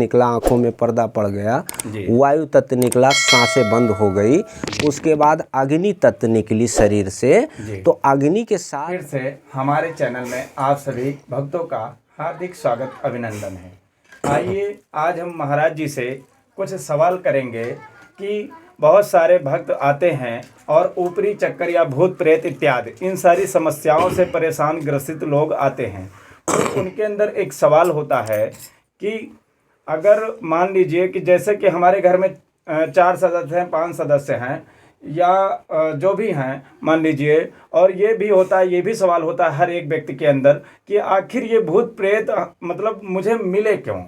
निकला, आंखों में पर्दा पड़ गया, वायु तत्व निकला, सांसें बंद हो गई, उसके बाद अग्नि तत्व निकली शरीर से। तो अग्नि के साथ फिर से हमारे चैनल में आप सभी भक्तों का हार्दिक स्वागत, अभिनंदन है। आइए आज हम महाराज जी से कुछ सवाल करेंगे कि बहुत सारे भक्त आते हैं और ऊपरी चक्कर या भूत प्रेत इत्यादि इन सारी समस्याओं से परेशान ग्रसित लोग आते हैं। तो उनके अंदर एक सवाल होता है कि अगर मान लीजिए कि जैसे कि हमारे घर में 4 सदस्य हैं, 5 सदस्य हैं या जो भी हैं मान लीजिए, और ये भी होता है, ये भी सवाल होता है हर एक व्यक्ति के अंदर कि आखिर ये भूत प्रेत मतलब मुझे मिले क्यों,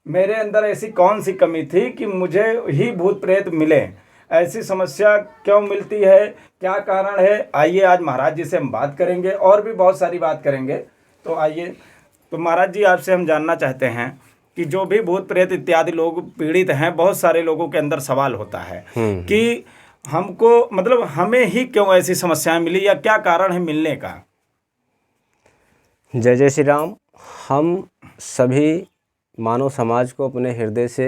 मेरे अंदर ऐसी कौन सी कमी थी कि मुझे ही भूत प्रेत मिले, ऐसी समस्या क्यों मिलती है, क्या कारण है। आइए आज महाराज जी से हम बात करेंगे और भी बहुत सारी बात करेंगे। तो आइए, तो महाराज जी आपसे हम जानना चाहते हैं कि जो भी भूत प्रेत इत्यादि लोग पीड़ित हैं, बहुत सारे लोगों के अंदर सवाल होता है कि हमको मतलब हमें ही क्यों ऐसी समस्याएं मिली या क्या कारण है मिलने का। जय जय श्री राम। हम सभी मानव समाज को अपने हृदय से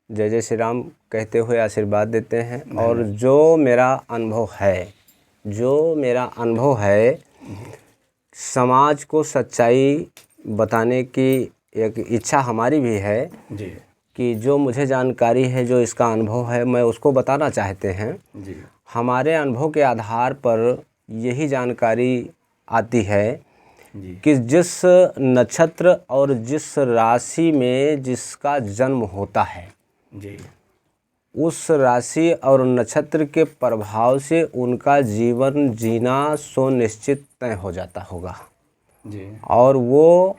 जय जय श्री राम कहते हुए आशीर्वाद देते हैं। और जो मेरा अनुभव है समाज को सच्चाई बताने की एक इच्छा हमारी भी है जी। कि जो मुझे जानकारी है, जो इसका अनुभव है, मैं उसको बताना चाहते हैं जी। हमारे अनुभव के आधार पर यही जानकारी आती है कि जिस नक्षत्र और जिस राशि में जिसका जन्म होता है जी, उस राशि और नक्षत्र के प्रभाव से उनका जीवन जीना सुनिश्चित तय हो जाता होगा जी। और वो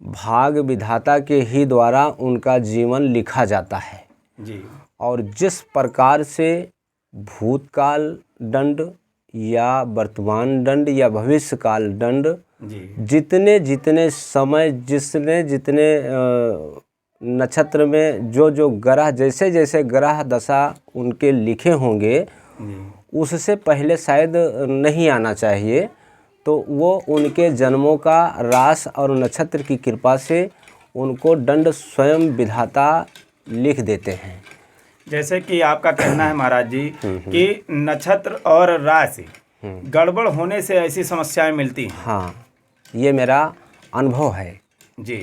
भाग विधाता के ही द्वारा उनका जीवन लिखा जाता है जी। और जिस प्रकार से भूतकाल दंड या वर्तमान दंड या भविष्यकाल दंड जितने जितने समय जितने नक्षत्र में जो ग्रह जैसे जैसे ग्रह दशा उनके लिखे होंगे उससे पहले शायद नहीं आना चाहिए, तो वो उनके जन्मों का राशि और नक्षत्र की कृपा से उनको दंड स्वयं विधाता लिख देते हैं। जैसे कि आपका कहना है महाराज जी कि नक्षत्र और राशि गड़बड़ होने से ऐसी समस्याएं मिलती हैं। हाँ, ये मेरा अनुभव है जी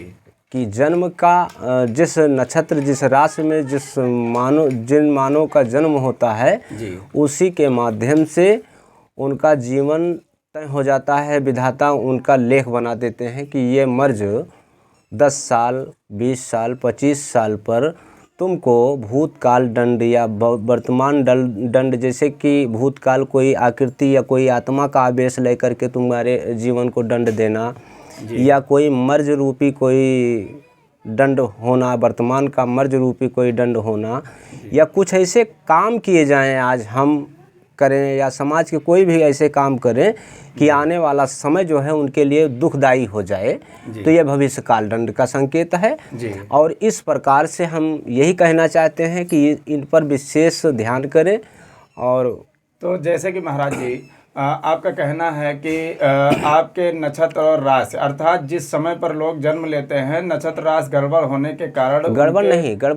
कि जन्म का जिस नक्षत्र जिस राशि में जिन मानव का जन्म होता है जी, उसी के माध्यम से उनका जीवन तय हो जाता है। विधाता उनका लेख बना देते हैं कि ये मर्ज 10 साल 20 साल 25 साल पर तुमको भूतकाल दंड या वर्तमान दंड, जैसे कि भूतकाल कोई आकृति या कोई आत्मा का आवेश लेकर के तुम्हारे जीवन को दंड देना या कोई मर्ज रूपी कोई दंड होना, वर्तमान का मर्ज रूपी कोई दंड होना, या कुछ ऐसे काम किए जाएं आज हम करें या समाज के कोई भी ऐसे काम करें कि आने वाला समय जो है उनके लिए दुखदायी हो जाए, तो यह भविष्य काल दंड का संकेत है। और इस प्रकार से हम यही कहना चाहते हैं कि इन पर विशेष ध्यान करें। और तो जैसे कि महाराज जी आपका कहना है कि आपके नक्षत्र और राशि अर्थात जिस समय पर लोग जन्म लेते हैं नक्षत्र राशि गड़बड़ होने के कारण गड़बड़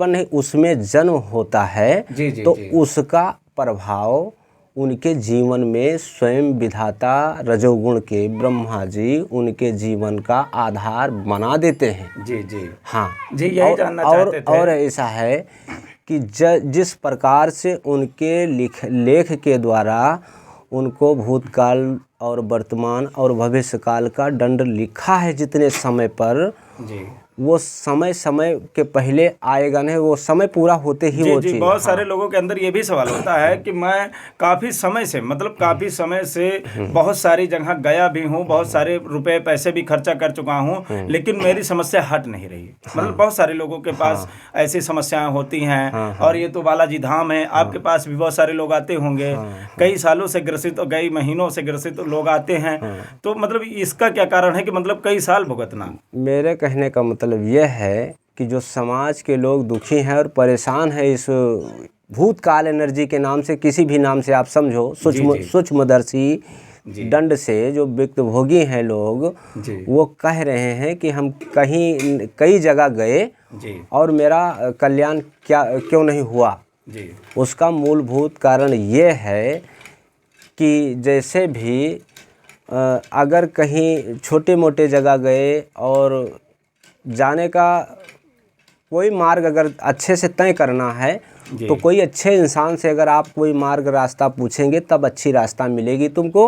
नहीं, उसमें जन्म होता है तो उसका प्रभाव उनके जीवन में स्वयं विधाता रजोगुण के ब्रह्मा जी उनके जीवन का आधार बना देते हैं। जी जी हाँ जी, यही जानना चाहते थे। और ऐसा है कि जिस प्रकार से उनके लेख के द्वारा उनको भूतकाल और वर्तमान और भविष्यकाल का दंड लिखा है जितने समय पर जी, वो समय के पहले आएगा नहीं, वो समय पूरा होते ही वो चीज़। बहुत सारे लोगों के अंदर ये भी सवाल होता है कि मैं काफ़ी समय से बहुत सारी जगह गया भी हूँ, बहुत सारे रुपए पैसे भी खर्चा कर चुका हूँ, लेकिन मेरी समस्या हट नहीं रही। मतलब बहुत सारे लोगों के पास ऐसी समस्याएं होती हैं। और ये तो बालाजी धाम है, आपके पास भी बहुत सारे लोग आते होंगे, कई सालों से ग्रसित और कई महीनों से ग्रसित लोग आते हैं। तो मतलब इसका क्या कारण है कि मतलब कई साल भुगतना? मेरे कहने का मतलब यह है कि जो समाज के लोग दुखी हैं और परेशान हैं इस भूतकाल एनर्जी के नाम से, किसी भी नाम से आप समझो, सूक्ष्मदर्शी जी। दंड से जो भुक्तभोगी हैं लोग, जी। वो कह रहे हैं कि हम कई जगह गए जी। और मेरा कल्याण क्यों नहीं हुआ। जी। उसका मूलभूत कारण ये है कि जैसे भी अगर कहीं छोटे मोटे जगह गए और जाने का कोई मार्ग अगर अच्छे से तय करना है तो कोई अच्छे इंसान से अगर आप कोई मार्ग रास्ता पूछेंगे तब अच्छी रास्ता मिलेगी तुमको।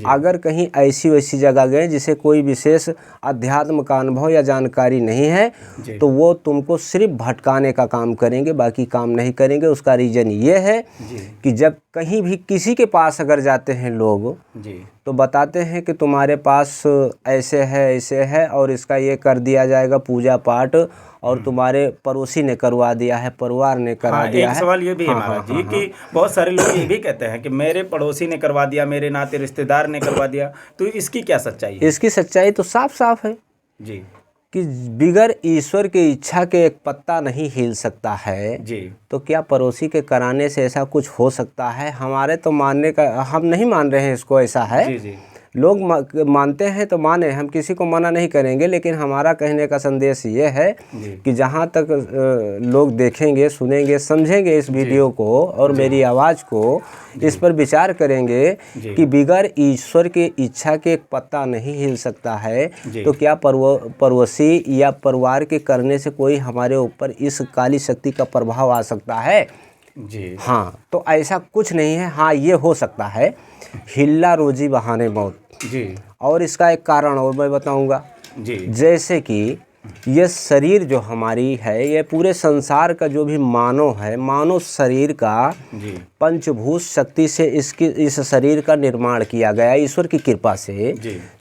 अगर कहीं ऐसी वैसी जगह गए जिसे कोई विशेष अध्यात्म का अनुभव या जानकारी नहीं है तो वो तुमको सिर्फ भटकाने का काम करेंगे, बाकी काम नहीं करेंगे। उसका रीज़न ये है कि जब कहीं भी किसी के पास अगर जाते हैं लोग तो बताते हैं कि तुम्हारे पास ऐसे है और इसका ये कर दिया जाएगा पूजा पाठ, और तुम्हारे पड़ोसी ने करवा दिया है, परिवार ने करा दिया है। एक सवाल ये भी है महाराज जी कि बहुत सारे लोग ये भी कहते हैं कि मेरे पड़ोसी ने करवा दिया, मेरे नाते रिश्तेदार ने करवा दिया, तो इसकी क्या सच्चाई है? इसकी सच्चाई तो साफ साफ है जी कि बिगर ईश्वर की इच्छा के एक पत्ता नहीं हिल सकता है जी। तो क्या पड़ोसी के कराने से ऐसा कुछ हो सकता है? हमारे तो मानने का, हम नहीं मान रहे हैं इसको ऐसा है। जी जी। लोग मानते हैं तो माने, हम किसी को मना नहीं करेंगे, लेकिन हमारा कहने का संदेश ये है कि जहाँ तक लोग देखेंगे, सुनेंगे, समझेंगे इस वीडियो को और मेरी आवाज़ को, इस पर विचार करेंगे कि बिगर ईश्वर के इच्छा के एक पत्ता नहीं हिल सकता है तो क्या पड़ोसी या परिवार के करने से कोई हमारे ऊपर इस काली शक्ति का प्रभाव आ सकता है? जी हाँ, तो ऐसा कुछ नहीं है। हाँ, ये हो सकता है, हिल्ला रोजी बहाने मौत जी। और इसका एक कारण और मैं बताऊंगा जी। जैसे कि ये शरीर जो हमारी है, ये पूरे संसार का जो भी मानव है, मानव शरीर का पंचभूत शक्ति से इस शरीर का निर्माण किया गया ईश्वर की कृपा से।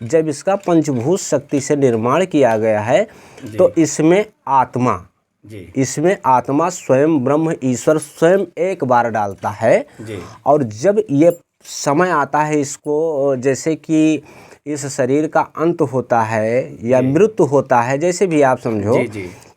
जब इसका पंचभूत शक्ति से निर्माण किया गया है तो इसमें आत्मा स्वयं ब्रह्म ईश्वर स्वयं एक बार डालता है। और जब ये समय आता है इसको, जैसे कि इस शरीर का अंत होता है या मृत्यु होता है, जैसे भी आप समझो,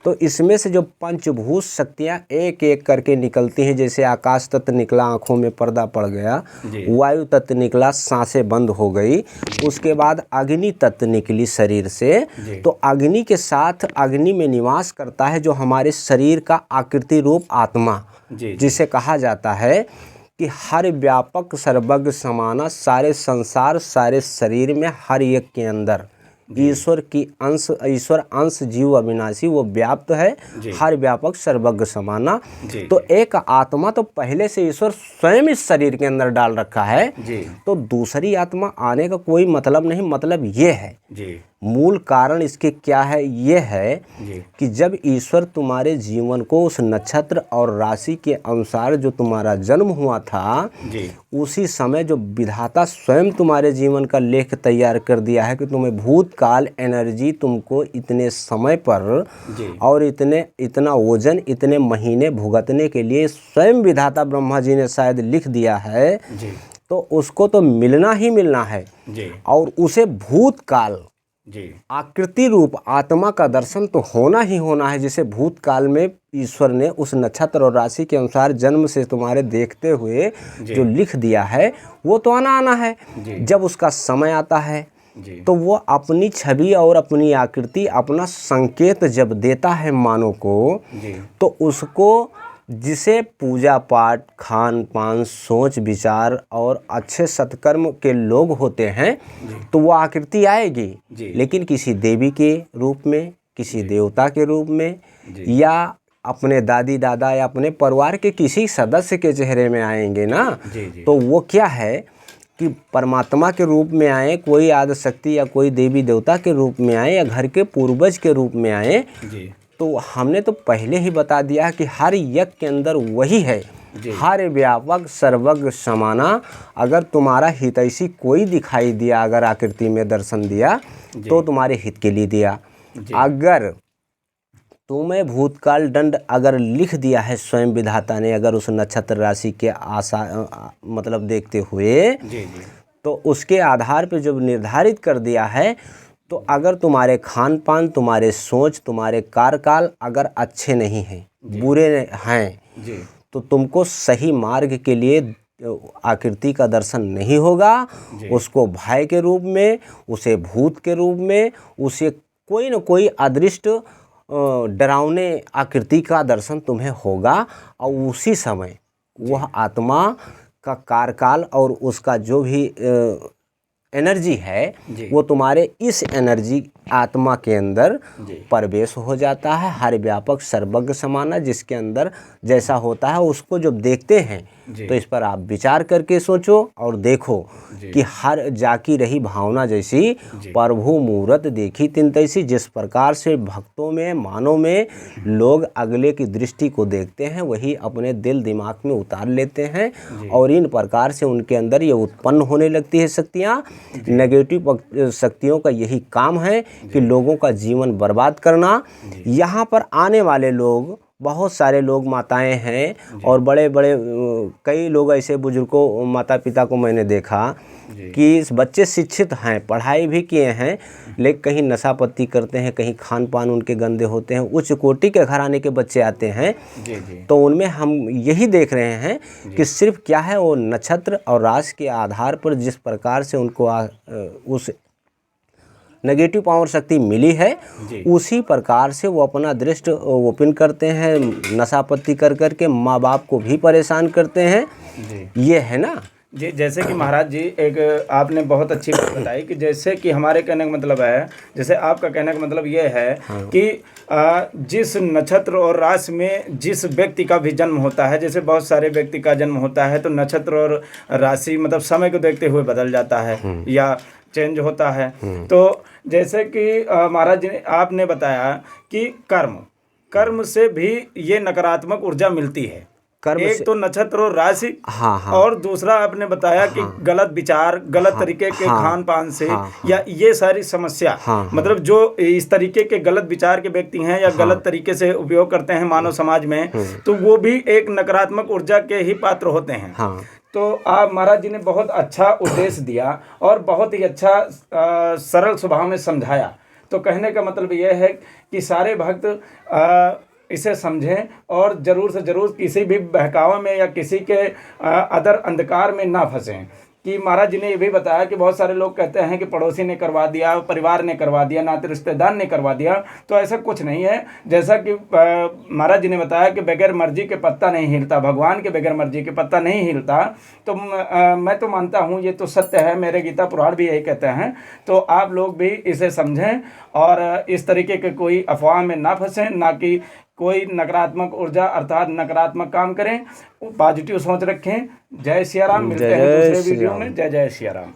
तो इसमें से जो पंचभूत शक्तियाँ एक एक करके निकलती हैं। जैसे आकाश तत्व निकला, आँखों में पर्दा पड़ गया, वायु तत्व निकला, सांसें बंद हो गई, उसके बाद अग्नि तत्व निकली शरीर से। तो अग्नि के साथ अग्नि में निवास करता है जो हमारे शरीर का आकृति रूप आत्मा, जिसे कहा जाता है कि हर व्यापक सर्वज्ञ समाना, सारे संसार सारे शरीर में हर एक के अंदर ईश्वर अंश जीव अविनाशी वो व्याप्त है, हर व्यापक सर्वज्ञ समाना। तो एक आत्मा तो पहले से ईश्वर स्वयं इस शरीर के अंदर डाल रखा है, तो दूसरी आत्मा आने का कोई मतलब नहीं। मतलब ये है, मूल कारण इसके क्या है, ये है कि जब ईश्वर तुम्हारे जीवन को उस नक्षत्र और राशि के अनुसार जो तुम्हारा जन्म हुआ था, उसी समय जो विधाता स्वयं तुम्हारे जीवन का लेख तैयार कर दिया है कि तुम्हें भूतकाल एनर्जी तुमको इतने समय पर और इतना वजन, इतने महीने भुगतने के लिए स्वयं विधाता ब्रह्मा जी ने शायद लिख दिया है, तो उसको तो मिलना ही मिलना है। और उसे भूतकाल आकृति रूप आत्मा का दर्शन तो होना ही होना है, जिसे भूतकाल में ईश्वर ने उस नक्षत्र और राशि के अनुसार जन्म से तुम्हारे देखते हुए जो लिख दिया है वो तो आना है। जब उसका समय आता है तो वो अपनी छवि और अपनी आकृति, अपना संकेत जब देता है मानव को, तो उसको जिसे पूजा पाठ, खान पान, सोच विचार और अच्छे सत्कर्म के लोग होते हैं तो वो आकृति आएगी, लेकिन किसी देवी के रूप में, किसी देवता के रूप में, या अपने दादी दादा या अपने परिवार के किसी सदस्य के चेहरे में आएंगे ना। तो वो क्या है कि परमात्मा के रूप में आए, कोई आदि शक्ति या कोई देवी देवता के रूप में आए, या घर के पूर्वज के रूप में आए। तो हमने तो पहले ही बता दिया कि हर यज्ञ के अंदर वही है, हर व्यापक सर्वज्ञ समाना। अगर तुम्हारा हितैषी कोई दिखाई दिया, अगर आकृति में दर्शन दिया, तो तुम्हारे हित के लिए दिया। अगर तुम्हें भूतकाल दंड अगर लिख दिया है स्वयं विधाता ने, अगर उस नक्षत्र राशि के मतलब देखते हुए, तो उसके आधार पर जब निर्धारित कर दिया है, तो अगर तुम्हारे खान पान, तुम्हारे सोच, तुम्हारे कार्यकाल अगर अच्छे नहीं हैं, बुरे हैं, तो तुमको सही मार्ग के लिए आकृति का दर्शन नहीं होगा, उसको भय के रूप में, उसे भूत के रूप में, उसे कोई न कोई अदृष्ट डरावने आकृति का दर्शन तुम्हें होगा। और उसी समय वह आत्मा का कार्यकाल और उसका जो भी एनर्जी है वो तुम्हारे इस एनर्जी आत्मा के अंदर प्रवेश हो जाता है। हर व्यापक सर्वज्ञ समाना, जिसके अंदर जैसा होता है उसको जब देखते हैं तो इस पर आप विचार करके सोचो और देखो कि हर जाकी रही भावना जैसी प्रभु मूरत देखी तिन तैसी। जिस प्रकार से भक्तों में, मानव में लोग अगले की दृष्टि को देखते हैं, वही अपने दिल दिमाग में उतार लेते हैं और इन प्रकार से उनके अंदर ये उत्पन्न होने लगती है शक्तियाँ। नेगेटिव शक्तियों का यही काम है कि लोगों का जीवन बर्बाद करना। यहाँ पर आने वाले लोग, बहुत सारे लोग माताएं हैं और बड़े बड़े कई लोग ऐसे बुजुर्गों, माता पिता को मैंने देखा कि इस बच्चे शिक्षित हैं, पढ़ाई भी किए हैं, लेकिन कहीं नशा पत्ती करते हैं, कहीं खान पान उनके गंदे होते हैं। उच्च कोटि के घराने के बच्चे आते हैं तो उनमें हम यही देख रहे हैं कि सिर्फ क्या है, वो नक्षत्र और राशि के आधार पर जिस प्रकार से उनको उस नेगेटिव पावर शक्ति मिली है, उसी प्रकार से वो अपना दृष्टि ओपन करते हैं, नशापत्ती कर करके माँ बाप को भी परेशान करते हैं। ये है ना जी। जैसे कि महाराज जी, एक आपने बहुत अच्छी बात बताई कि जैसे कि हमारे कहने का मतलब है, जैसे आपका कहने का मतलब ये है कि जिस नक्षत्र और राशि में जिस व्यक्ति का भी जन्म होता है, जैसे बहुत सारे व्यक्ति का जन्म होता है तो नक्षत्र और राशि मतलब समय को देखते हुए बदल जाता है या चेंज होता है। तो जैसे कि महाराज जी आपने बताया कि कर्म से भी ये नकारात्मक ऊर्जा मिलती है। एक तो नक्षत्र और राशि, और दूसरा आपने बताया कि गलत विचार, गलत तरीके के खान पान से या ये सारी समस्या, मतलब जो इस तरीके के गलत विचार के व्यक्ति हैं या गलत तरीके से उपयोग करते हैं मानव समाज में, तो वो भी एक नकारात्मक ऊर्जा के ही पात्र होते हैं। तो आप महाराज जी ने बहुत अच्छा उद्देश्य दिया और बहुत ही अच्छा सरल स्वभाव में समझाया। तो कहने का मतलब ये है कि सारे भक्त इसे समझें और ज़रूर से ज़रूर किसी भी बहकावे में या किसी के अदर अंधकार में ना फंसें। कि महाराज जी ने ये भी बताया कि बहुत सारे लोग कहते हैं कि पड़ोसी ने करवा दिया, परिवार ने करवा दिया, नाते रिश्तेदार ने करवा दिया, तो ऐसा कुछ नहीं है। जैसा कि महाराज जी ने बताया कि बगैर मर्जी के पत्ता नहीं हिलता, भगवान के बगैर मर्जी के पत्ता नहीं हिलता। तो मैं तो मानता हूँ ये तो सत्य है, मेरे गीता पुराण भी यही कहते हैं। तो आप लोग भी इसे समझें और इस तरीके के कोई अफवाह में ना फंसें, ना कि कोई नकारात्मक ऊर्जा अर्थात नकारात्मक काम करें, पॉजिटिव सोच रखें। जय सिया राम। मिलते हैं दूसरे वीडियो में। जय जय सिया राम।